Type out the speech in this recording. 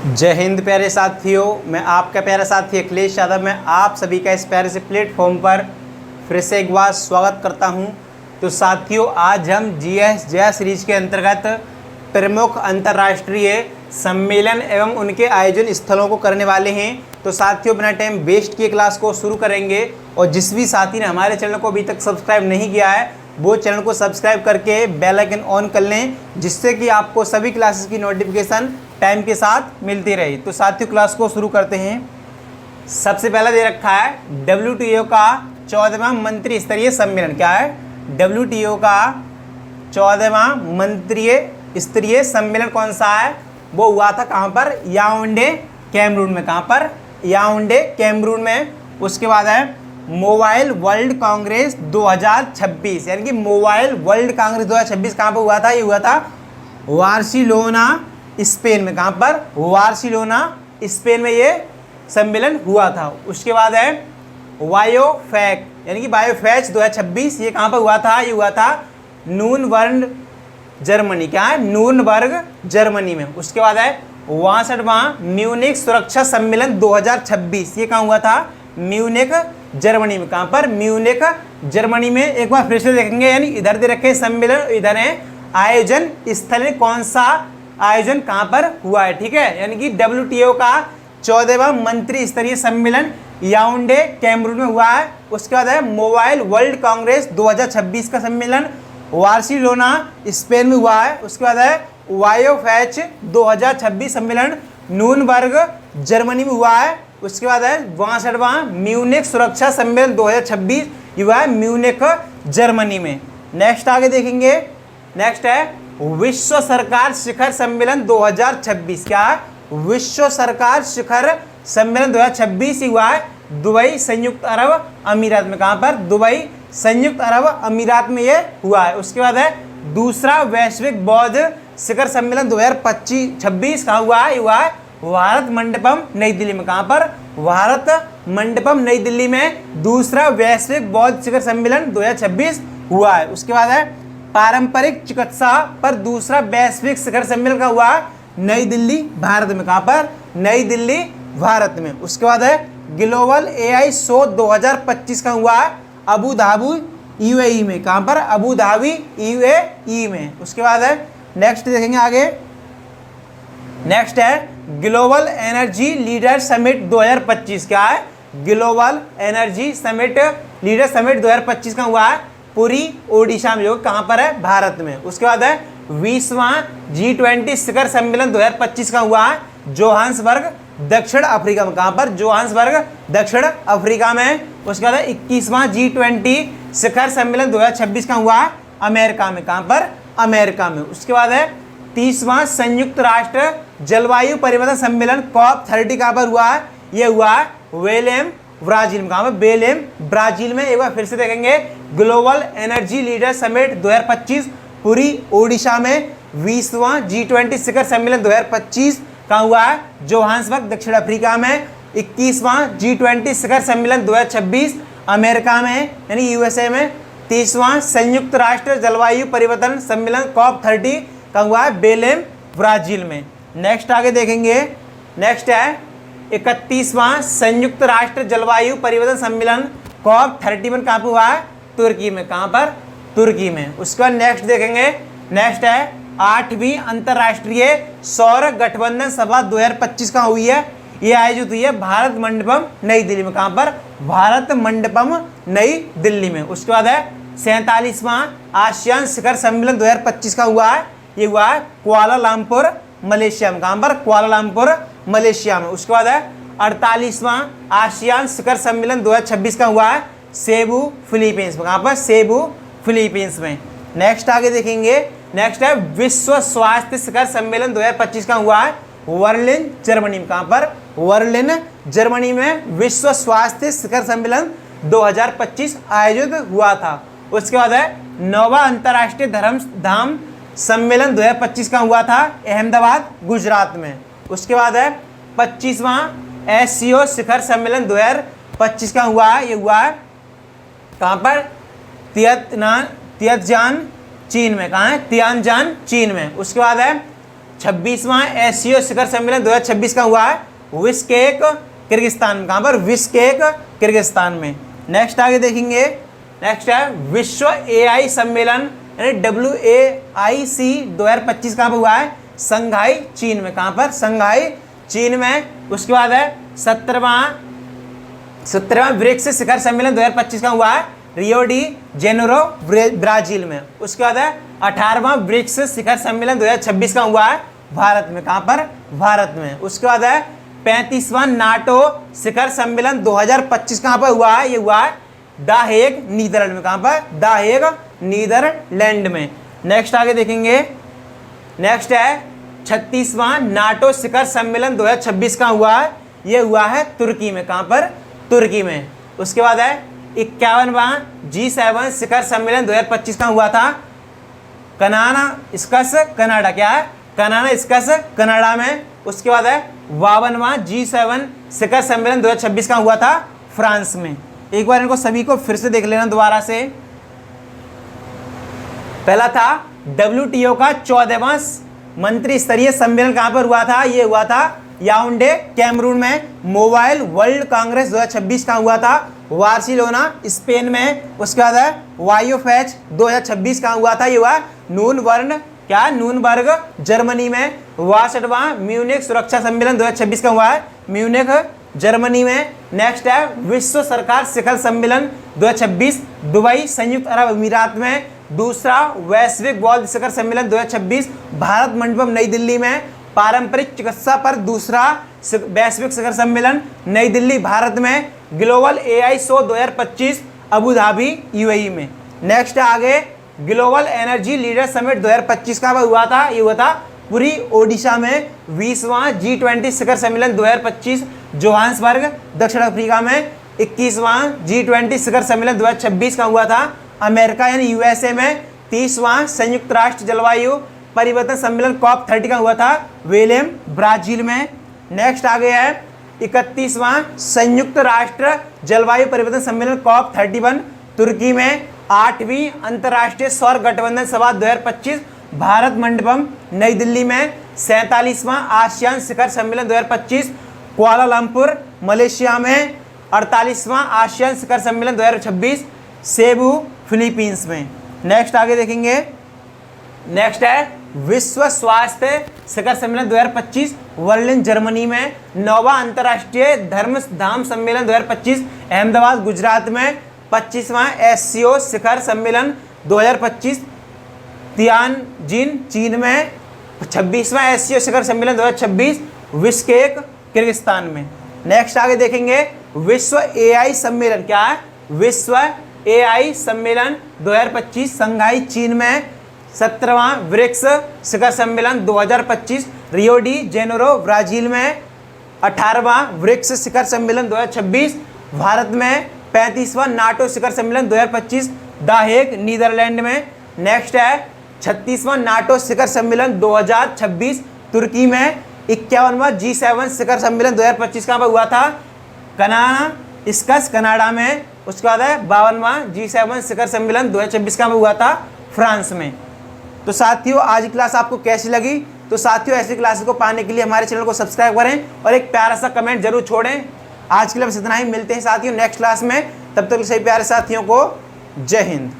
जय हिंद प्यारे साथियों, मैं आपका प्यारा साथी अखिलेश यादव। मैं आप सभी का इस प्यारे से प्लेटफॉर्म पर फिर से एक बार स्वागत करता हूं। तो साथियों, आज हम जीएस जया सीरीज के अंतर्गत प्रमुख अंतर्राष्ट्रीय सम्मेलन एवं उनके आयोजन स्थलों को करने वाले हैं। तो साथियों, बिना टाइम वेस्ट किए क्लास को शुरू करेंगे। और जिस भी साथी ने हमारे चैनल को अभी तक सब्सक्राइब नहीं किया है वो चैनल को सब्सक्राइब करके बेल आइकन ऑन कर लें, जिससे कि आपको सभी क्लासेस की नोटिफिकेशन टाइम के साथ मिलती रहे। तो साथियों, क्लास को शुरू करते हैं। सबसे पहला दे रखा है WTO का 14वां मंत्री स्तरीय सम्मेलन। क्या है? WTO का 14वां मंत्री स्तरीय सम्मेलन कौन सा है? वो हुआ था कहाँ पर? याओंडे, कैमरून में। कहाँ पर? याओंडे, कैमरून में। उसके बाद है मोबाइल वर्ल्ड कांग्रेस 2026, यानी कि मोबाइल वर्ल्ड कांग्रेस 2026 कहाँ पर हुआ था? ये हुआ था बार्सिलोना, स्पेन में। कहाँ पर? बार्सिलोना, स्पेन में ये सम्मेलन हुआ था। उसके बाद है बायोफेक, यानी कि बायोफेच 2026, ये कहाँ पर हुआ था? ये हुआ था नूरनबर्ग, जर्मनी। क्या है? नूरनबर्ग, जर्मनी में। उसके बाद है 62वां म्यूनिख सुरक्षा सम्मेलन 2026, ये कहाँ हुआ था? म्यूनिख, जर्मनी में। कहाँ पर? म्यूनिख, जर्मनी में। एक बार फिर से देखेंगे, यानी इधर दे रखे सम्मेलन, इधर है आयोजन स्थल, कौन सा आयोजन कहाँ पर हुआ है। ठीक है, यानी कि WTO का 14वां मंत्री स्तरीय सम्मेलन याओंडे, कैमरून में हुआ है। उसके बाद है मोबाइल वर्ल्ड कांग्रेस 2026 का सम्मेलन बार्सिलोना, स्पेन में हुआ है। उसके बाद है बायोफेच 2026 सम्मेलन नूरनबर्ग, जर्मनी में हुआ है। उसके बाद है 62वां म्यूनिख सुरक्षा सम्मेलन 2026, ये हुआ है म्यूनिख, जर्मनी में। नेक्स्ट आगे देखेंगे। नेक्स्ट है विश्व सरकार शिखर सम्मेलन 2026। क्या है? विश्व सरकार शिखर सम्मेलन 2026 हुआ है दुबई, संयुक्त अरब अमीरात में। कहाँ पर? दुबई, संयुक्त अरब अमीरात में ये हुआ है। उसके बाद है दूसरा वैश्विक बौद्ध शिखर सम्मेलन 2026 कहाँ हुआ है? ये हुआ है भारत मंडपम, नई दिल्ली में। कहाँ पर? भारत मंडपम, नई दिल्ली में दूसरा वैश्विक बौद्ध शिखर सम्मेलन 2026 हुआ है। उसके बाद है पारंपरिक चिकित्सा पर दूसरा वैश्विक शिखर सम्मेलन का हुआ है नई दिल्ली, भारत में। कहाँ पर? नई दिल्ली, भारत में। उसके बाद है ग्लोबल AI शो 2025 का हुआ है अबू धाबी, UAE में। कहाँ पर? अबू धाबी, UAE में। उसके बाद है नेक्स्ट देखेंगे आगे। नेक्स्ट है ग्लोबल एनर्जी लीडर समिट 2025। क्या है? Global energy summit, leader summit 2025 का हुआ है पुरी, ओडिशा में, जो कहाँ पर है? भारत में। उसके बाद है 20वां G20 शिखर सम्मेलन 2025 का हुआ है जोहान्सबर्ग, दक्षिण अफ्रीका में। कहाँ पर? जोहान्सबर्ग, दक्षिण अफ्रीका में। उसके बाद है 21वां G20 शिखर सम्मेलन 2026 का हुआ है अमेरिका में। कहाँ पर? अमेरिका में। उसके बाद है 30वां संयुक्त राष्ट्र जलवायु परिवर्तन सम्मेलन COP30 कहाँ पर हुआ है? ये हुआ है बेलेम, ब्राजील में। कहाँ पर? बेलेम, ब्राजील में। एक बार फिर से देखेंगे ग्लोबल एनर्जी लीडर समिट 2025 पूरी ओडिशा में। 20वां G20 शिखर सम्मेलन 2025 कहाँ हुआ है? जोहान्सबर्ग, दक्षिण अफ्रीका में। 21वां G20 शिखर सम्मेलन 2026 अमेरिका में, यानी USA में। 30वां संयुक्त राष्ट्र जलवायु परिवर्तन सम्मेलन COP30 कहाँ हुआ है? बेलेम, ब्राजील में। नेक्स्ट आगे देखेंगे। नेक्स्ट है 31वां संयुक्त राष्ट्र जलवायु परिवर्तन सम्मेलन COP31 कहाँ पर हुआ है? तुर्की में। कहाँ पर? तुर्की में। उसके बाद नेक्स्ट देखेंगे। नेक्स्ट है 8वीं अंतर्राष्ट्रीय सौर गठबंधन सभा 2025 कहाँ हुई है? ये आयोजित हुई है भारत मंडपम, नई दिल्ली में। कहाँ पर? भारत मंडपम, नई दिल्ली में। उसके बाद है 47वां आसियान शिखर सम्मेलन 2025 का हुआ है, ये हुआ है कुआलालंपुर, मलेशिया में। कहाँ पर? कुआलालंपुर, मलेशिया में। उसके बाद है 48वां आसियान शिखर सम्मेलन 2026 का हुआ है सेबू, फिलीपींस में। कहाँ पर? सेबू, फिलीपींस में। नेक्स्ट आगे देखेंगे। नेक्स्ट है विश्व स्वास्थ्य शिखर सम्मेलन 2025 का हुआ है बर्लिन, जर्मनी में। कहाँ पर? बर्लिन, जर्मनी में विश्व स्वास्थ्य शिखर सम्मेलन 2025 आयोजित हुआ था। उसके बाद है 9वां अंतर्राष्ट्रीय धाम सम्मेलन 2025 का हुआ था अहमदाबाद, गुजरात में। उसके बाद है 25वां SCO शिखर सम्मेलन 2025 का हुआ है, ये हुआ है कहाँ पर? तियानजान, चीन में। कहाँ है? तियानजान, चीन में। उसके बाद है 26वां एससीओ शिखर सम्मेलन 2026 का हुआ है बिश्केक किर्गिस्तान में। कहाँ पर? बिश्केक किर्गिस्तान में। नेक्स्ट आगे देखेंगे, नेक्स्ट है विश्व एआई सम्मेलन यानी WAIC 2025 कहाँ पर हुआ है? संघाई चीन में। कहाँ पर? संघाई चीन में। उसके बाद है 17वां ब्रिक्स शिखर सम्मेलन 2025 का हुआ है रियो डी जेनेरो ब्राजील में। उसके बाद है 18वां ब्रिक्स शिखर सम्मेलन 2026 का हुआ है भारत में। कहाँ पर? भारत में। उसके बाद है 35वां नाटो शिखर सम्मेलन 2025 कहाँ पर हुआ है? ये हुआ है द हेग नीदरलैंड में। कहाँ पर? द हेग नीदरलैंड में। नेक्स्ट आगे देखेंगे, नेक्स्ट है 36वां नाटो शिखर सम्मेलन 2026 का हुआ है, ये हुआ है तुर्की में। कहाँ पर? तुर्की में। उसके बाद है 51वां G7 शिखर सम्मेलन 2025 का हुआ था कनाडा। क्या है? कनाडा में। उसके बाद है 52वां G7 शिखर सम्मेलन 2026 का हुआ था फ्रांस में। एक बार इनको सभी को फिर से देख लेना दोबारा से। पहला था WTO का 14वां मंत्री स्तरीय सम्मेलन कहां पर हुआ था? ये हुआ था याउंडे कैमरून में। मोबाइल वर्ल्ड कांग्रेस 2026 का हुआ था बार्सिलोना स्पेन में। उसके बाद है वायोफेच 2026 का हुआ था, ये हुआ नूनबर्ग जर्मनी में। 62वां म्यूनिख सुरक्षा सम्मेलन 2026 का हुआ है म्यूनिख जर्मनी में। नेक्स्ट है विश्व सरकार शिखर सम्मेलन 2026 दुबई संयुक्त अरब अमीरात में। दूसरा वैश्विक बौद्ध शिखर सम्मेलन 2026 भारत मंडपम नई दिल्ली में। पारंपरिक चिकित्सा पर दूसरा वैश्विक शिखर सम्मेलन नई दिल्ली भारत में। Global AI show 2025 Abu Dhabi UAE में। नेक्स्ट आगे ग्लोबल एनर्जी लीडर समिट 2025 का हुआ था, ये हुआ था पुरी ओडिशा में। 20वां G20 शिखर सम्मेलन 2025 जोहान्सबर्ग दक्षिण अफ्रीका में। 21वां G20 शिखर सम्मेलन 2026 का हुआ था अमेरिका यानी USA में। 30वां संयुक्त राष्ट्र जलवायु परिवर्तन सम्मेलन COP30 का हुआ था वेलेम ब्राजील में। नेक्स्ट आगे है 31वां संयुक्त राष्ट्र जलवायु परिवर्तन सम्मेलन COP31 तुर्की में। 8वीं अंतर्राष्ट्रीय सौर गठबंधन सभा 2025 भारत मंडपम नई दिल्ली में। 47वां आसियान शिखर सम्मेलन 2025 कुआलालंपुर मलेशिया में। 48वां आसियान शिखर सम्मेलन 2026 सेबू फिलीपींस में। नेक्स्ट आगे देखेंगे, नेक्स्ट है विश्व स्वास्थ्य शिखर सम्मेलन 2025 बर्लिन जर्मनी में। 9वां अंतर्राष्ट्रीय धर्म धाम सम्मेलन 2025 अहमदाबाद गुजरात में। 25वां SCO शिखर सम्मेलन 2025 तियानजिन चीन में। 26वां SCO शिखर सम्मेलन 2026 बिश्केक किर्गिस्तान में। नेक्स्ट आगे देखेंगे विश्व AI सम्मेलन। क्या है? विश्व AI सम्मेलन 2025 संघाई चीन में। 17वां ब्रिक्स शिखर सम्मेलन 2025 रियो डी जेनेरो ब्राजील में। 18वां ब्रिक्स शिखर सम्मेलन 2026 भारत में। 35वां नाटो शिखर सम्मेलन 2025 द हेग नीदरलैंड में। नेक्स्ट है 36वां नाटो शिखर सम्मेलन 2026 तुर्की में। 51वां G7 शिखर सम्मेलन 2025 कहाँ पर हुआ था? कनाडा में। उसके बाद है 52वां G7 शिखर सम्मेलन 2026 का हुआ था फ्रांस में। तो साथियों आज की क्लास आपको कैसी लगी? तो साथियों ऐसी क्लासेस को पाने के लिए हमारे चैनल को सब्सक्राइब करें और एक प्यारा सा कमेंट जरूर छोड़ें। आज के लिए बस इतना ही, मिलते हैं साथियों नेक्स्ट क्लास में। तब तक सभी प्यारे साथियों को जय हिंद।